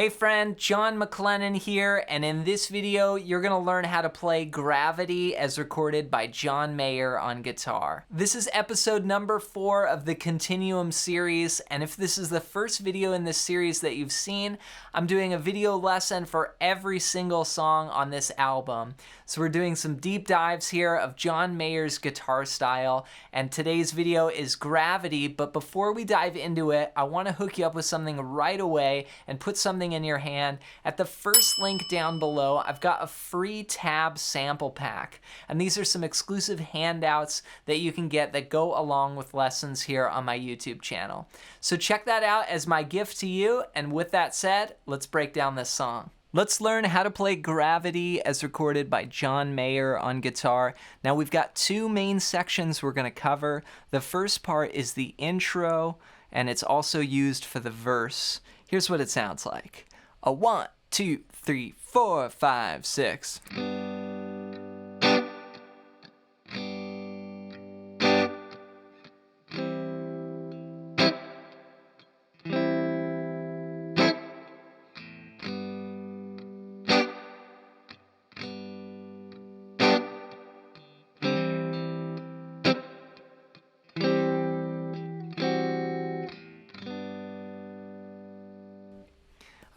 Hey friend, John MacLennan here, and in this video, you're gonna learn how to play Gravity as recorded by John Mayer on guitar. This is episode number 4 of the Continuum series, and if this is the first video in this series that you've seen, I'm doing a video lesson for every single song on this album. So we're doing some deep dives here of John Mayer's guitar style, and today's video is Gravity, but before we dive into it, I wanna hook you up with something right away and put something in your hand. At the first link down below, I've got a free tab sample pack, and these are some exclusive handouts that you can get that go along with lessons here on my YouTube channel. So check that out as my gift to you, and with that said, let's break down this song. Let's learn how to play Gravity as recorded by John Mayer on guitar. Now we've got two main sections we're gonna cover. The first part is the intro, and it's also used for the verse. Here's what it sounds like. A 1, 2, 3, 4, 5, 6.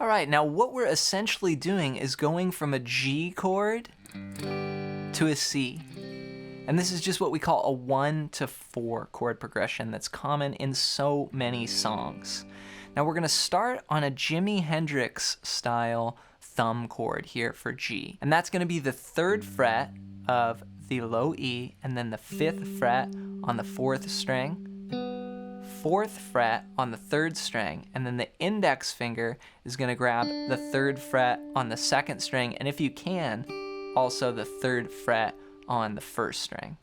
All right, now what we're essentially doing is going from a G chord to a C. And this is just what we call a 1 to 4 chord progression that's common in so many songs. Now we're gonna start on a Jimi Hendrix style thumb chord here for G. And that's gonna be the 3rd fret of the low E, and then the 5th fret on the 4th string, 4th fret on the 3rd string, and then the index finger is going to grab the 3rd fret on the 2nd string, and if you can, also the 3rd fret on the 1st string.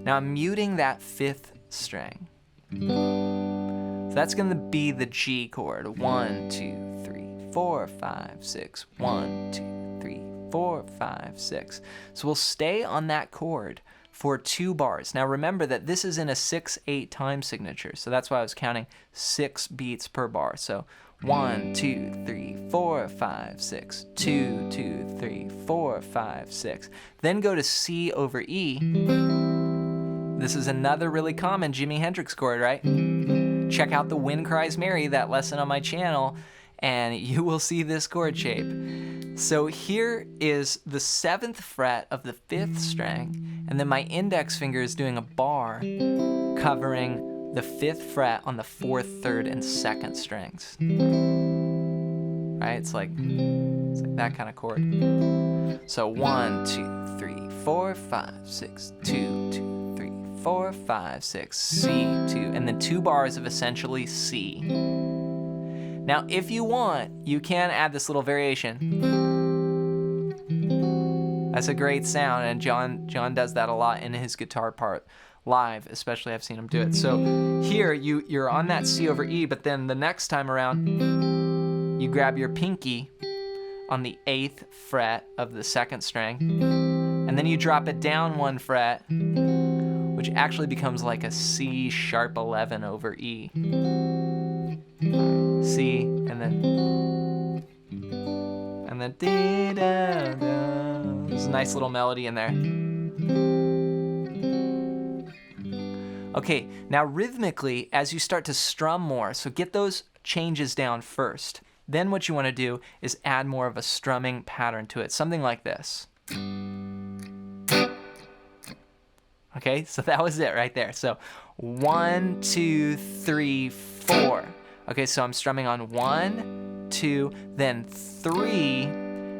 Now I'm muting that 5th string. So that's going to be the G chord. 1, 2, 3, 4, 5, 6. 1, 2, 3, 4, 5, 6. So we'll stay on that chord for 2 bars. Now remember that this is in a 6/8 time signature, so that's why I was counting 6 beats per bar. So 1, 2, 3, 4, 5, 6, 2, 2, 3, 4, 5, 6. Then go to C over E. This is another really common Jimi Hendrix chord, right? Check out the Wind Cries Mary, that lesson on my channel, and you will see this chord shape. So here is the 7th fret of the 5th string, and then my index finger is doing a bar covering the 5th fret on the 4th, 3rd, and 2nd strings. Right? It's like that kind of chord. So 1, 2, 3, 4, 5, 6, 2, 2, 3, 4, 5, 6, C, 2, and then 2 bars of essentially C. Now, if you want, you can add this little variation. That's a great sound, and John does that a lot in his guitar part live, especially I've seen him do it. So here, you're on that C over E, but then the next time around, you grab your pinky on the 8th fret of the 2nd string, and then you drop it down 1 fret, which actually becomes like a C sharp 11 over E. C, and then dee da da. There's a nice little melody in there. Okay, now rhythmically, as you start to strum more, so get those changes down first. Then what you want to do is add more of a strumming pattern to it, something like this. Okay, so that was it right there. So 1, 2, 3, 4. Okay, so I'm strumming on 1, 2, then 3,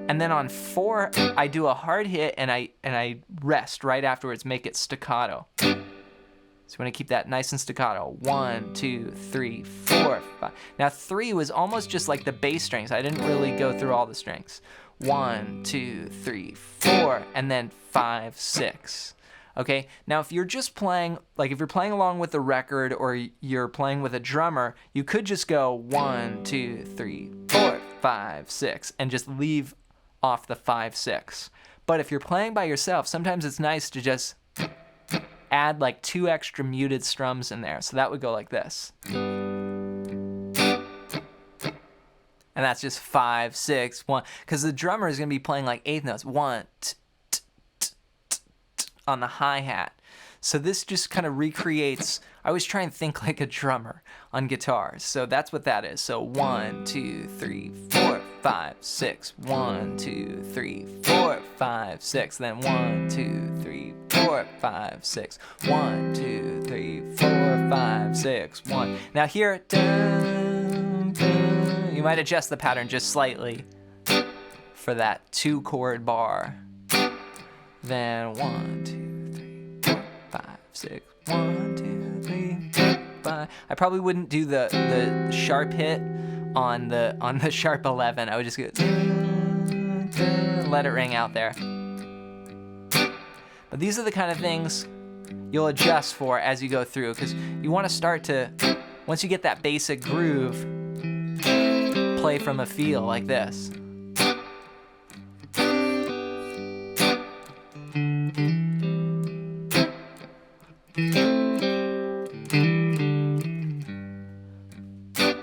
and then on 4, I do a hard hit and I rest right afterwards, make it staccato. So you want to keep that nice and staccato. 1, 2, 3, 4, 5. Now 3 was almost just like the bass strings. I didn't really go through all the strings. 1, 2, 3, 4, and then 5, 6. Okay, now if you're just playing, like if you're playing along with the record or you're playing with a drummer, you could just go 1, 2, 3, 4, 5, 6, and just leave off the 5, 6. But if you're playing by yourself, sometimes it's nice to just add like 2 extra muted strums in there. So that would go like this. And that's just 5, 6, 1. Because the drummer is going to be playing like eighth notes. 1, t, t, t, t, t, on the hi-hat. So this just kind of recreates, I always try and think like a drummer on guitar. So that's what that is. So 1, 2, 3, 4, 5, 6. 1, 2, 3, 4, 5, 6. Then 1, 2, 3, 4, 5, 6. 1, 2, 3, 4, 5, 6. 1. Now here, dun, dun, you might adjust the pattern just slightly for that 2-chord bar. Then 1, 2, 3, 4, 5, 6. 1, 2, 3, 4, 5. I probably wouldn't do the sharp hit on the sharp 11. I would just go let it ring out there. But these are the kind of things you'll adjust for as you go through, because you want to start to, once you get that basic groove, play from a feel like this.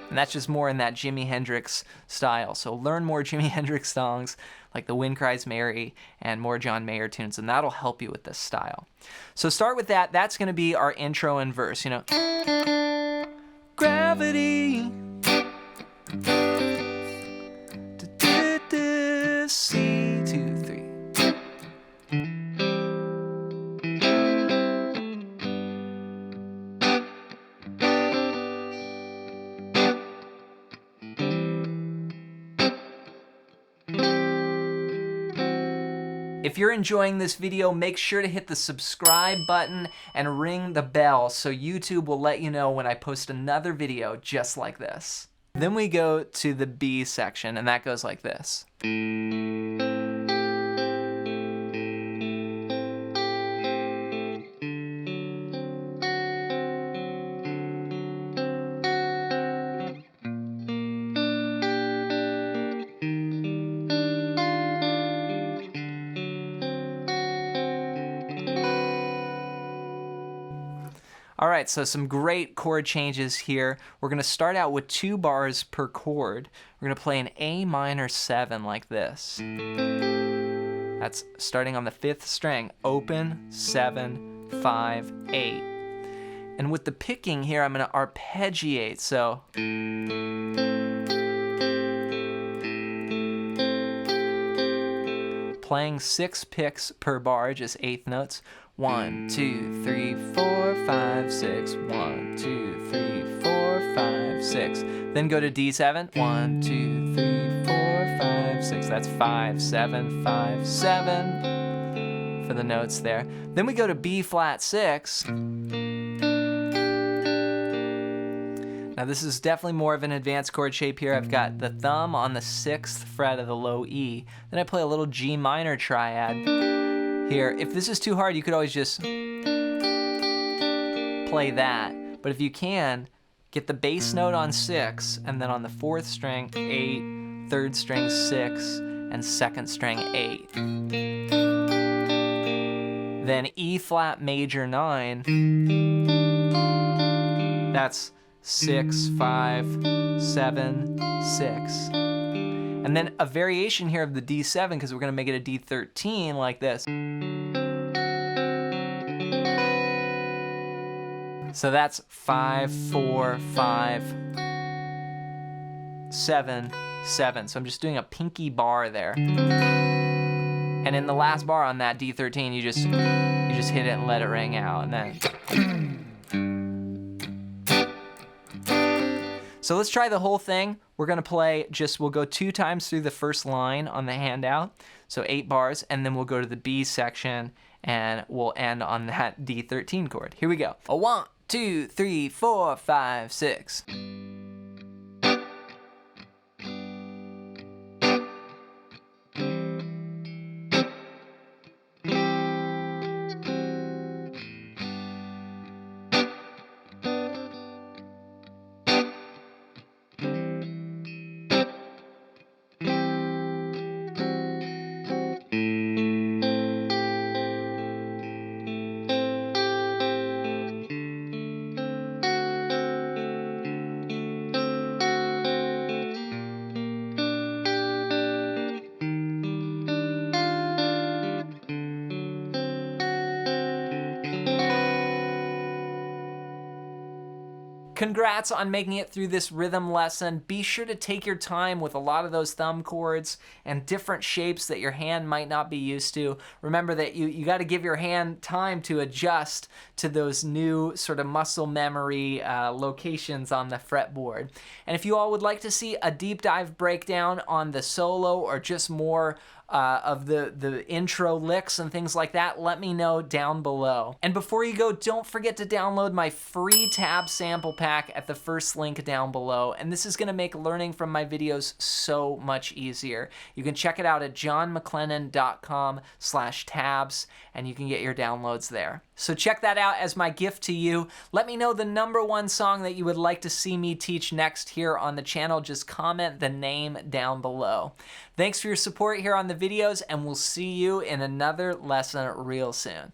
And that's just more in that Jimi Hendrix style. So learn more Jimi Hendrix songs like The Wind Cries Mary and more John Mayer tunes, and that'll help you with this style. So start with that. That's going to be our intro and verse, you know. Gravity. C, 2, 3. If you're enjoying this video, make sure to hit the subscribe button and ring the bell so YouTube will let you know when I post another video just like this. Then we go to the B section, and that goes like this. All right, so some great chord changes here. We're gonna start out with 2 bars per chord. We're gonna play an A minor 7 like this. That's starting on the 5th string, open, 7, 5, 8. And with the picking here, I'm gonna arpeggiate, so. Playing 6 picks per bar, just 8th notes. 1, 2, 3, 4, 5, 6. 1, 2, 3, 4, 5, 6. Then go to D7. 1, 2, 3, 4, 5, 6. That's 5, 7, 5, 7 for the notes there. Then we go to B flat 6. Now this is definitely more of an advanced chord shape here. I've got the thumb on the 6th fret of the low E. Then I play a little G minor triad here. If this is too hard, you could always just play that. But if you can, get the bass note on 6, and then on the 4th string, 8, 3rd string, 6, and 2nd string, 8. Then E flat major 9. That's 6, 5, 7, 6. And then a variation here of the D7, because we're going to make it a D13 like this. So that's 5, 4, 5, 7, 7. So I'm just doing a pinky bar there. And in the last bar on that D13, you just hit it and let it ring out, and then. So let's try the whole thing. We're gonna play we'll go 2 times through the first line on the handout, so 8 bars, and then we'll go to the B section and we'll end on that D13 chord. Here we go. 1, 2, 3, 4, 5, 6. Congrats on making it through this rhythm lesson. Be sure to take your time with a lot of those thumb chords and different shapes that your hand might not be used to. Remember that you got to give your hand time to adjust to those new sort of muscle memory locations on the fretboard. And if you all would like to see a deep dive breakdown on the solo or just more of the intro licks and things like that, let me know down below. And before you go, don't forget to download my free tab sample pack at the first link down below. And this is gonna make learning from my videos so much easier. You can check it out at johnmclennan.com/tabs, and you can get your downloads there. So check that out as my gift to you. Let me know the #1 song that you would like to see me teach next here on the channel. Just comment the name down below. Thanks for your support here on the videos, and we'll see you in another lesson real soon.